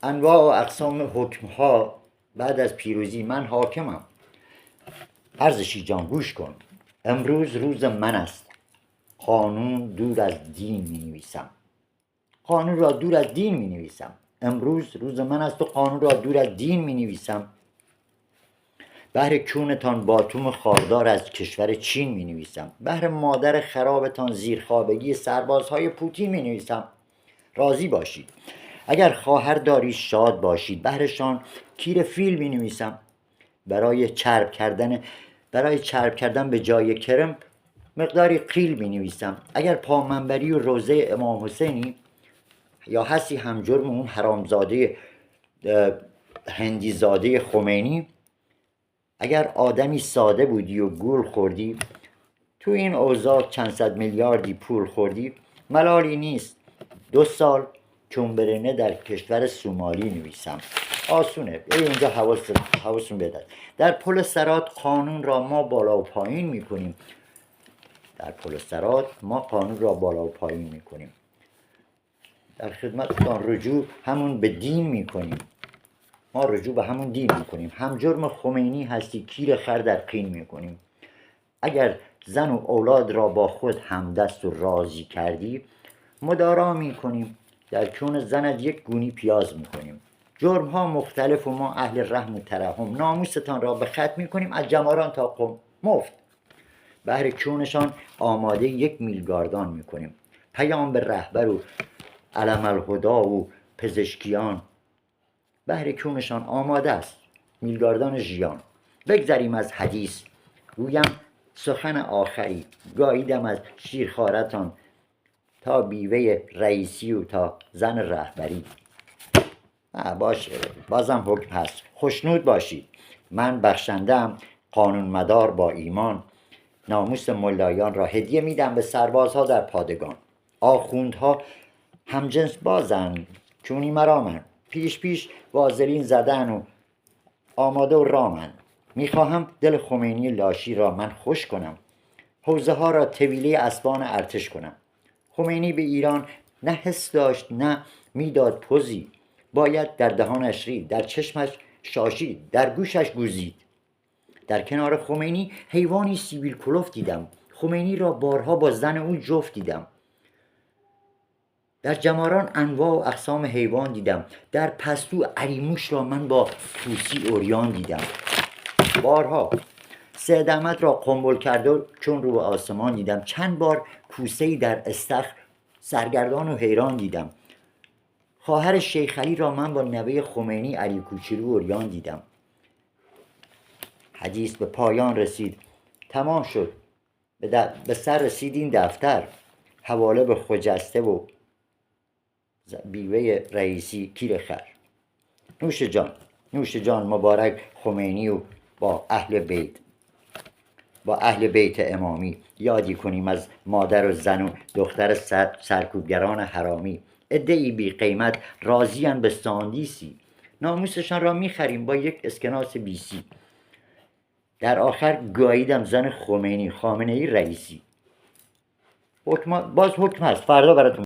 انواع و اقسام حکمها بعد از پیروزی. من حاکمم. عرضشی جان گوش کن. امروز روز من است. قانون دور از دین می نویسم. قانون را دور از دین می نویسم. امروز روز من است و قانون را دور از دین می نویسم. بهر کونتان باتوم خاردار از کشور چین می نویسم. بهر مادر خرابتان زیرخوابگی سربازهای پوتین می نویسم. راضی باشید. اگر خواهر داری شاد باشید. بهرشان کیر فیل می نویسم. برای چرب کردن به جای کرم مقداری قیل می نویسم. اگر پامنبری و روزه امام حسینی یا هستی همجرم اون حرامزاده هندیزاده خمینی، اگر آدمی ساده بودی و گول خوردی، تو این اوضاع چند صد میلیاردی پول خوردی، ملالی نیست 2 سال چنبرینه در کشور سومالی نویسم. آسونه. اینجا حواستون بدهد. در پل سرات قانون را ما بالا و پایین میکنیم. در پل سرات ما قانون را بالا و پایین میکنیم. در خدمتتان رجوع همون به دین میکنیم. ما رجوع به همون دین میکنیم. هم جرم خمینی هستی کیر خر در قین میکنیم. اگر زن و اولاد را با خود همدست و راضی کردی، مدارا میکنیم. در کون زنت یک گونی پیاز میکنیم. جرم ها مختلف و ما اهل رحم و ترحم. ناموستان را به خط میکنیم از جماران تا قم مفت. بهر کونشان آماده 1 میلگاردان میکنیم. پیام به رهبر و علم الهدا و پزشکیان بهر کونشان آماده است. میلگاردان ژیان. بگذریم از حدیث. گویم سخن آخری. گاییدم از شیرخوارتان تا بیوه رئیسی و تا زن رهبری. باشه، بازم حکم هست. خوشنود باشید. من بخشنده‌ام. قانون مدار با ایمان. ناموس ملایان را هدیه میدم به سربازها در پادگان. آخوندها همجنس بازن چونی مرامن. پیش وازلین زدن و آماده و رامن. میخواهم دل خمینی لاشی را من خوش کنم. حوزه ها را طویله اسبان ارتش کنم. خمینی به ایران نه حس داشت نه میداد پوزی. باید در دهانش رید، در چشمش شاشید، در گوشش گوزید. در کنار خمینی حیوانی سیبیل کلوف دیدم. خمینی را بارها با زن او جفت دیدم. در جماران انواع و اقسام حیوان دیدم. در پستو عریموش را من با طوسی اوریان دیدم. بارها سید احمد را قنبل کرده چون رو به آسمان دیدم. چند بار کوسه‌ای در استخر سرگردان و حیران دیدم. خواهر شیخ علی را من با نوه خمینی علی کوچولو اوریان دیدم. حدیث به پایان رسید. تمام شد. به سر رسید این دفتر. حواله به خجسته و بیوه رئیسی کیر خر. نوش جان مبارک خمینی و با اهل بیت امامی. یادی کنیم از مادر و زن و دختر سرکوبگران حرامی. عده‌ای بی قیمت راضی‌اند به ساندیسی. ناموسشان را میخریم با 1 اسکناس بیسی. در آخر گاییدم زن خمینی خامنه‌ای رئیسی. باز حکم هست. فردا براتون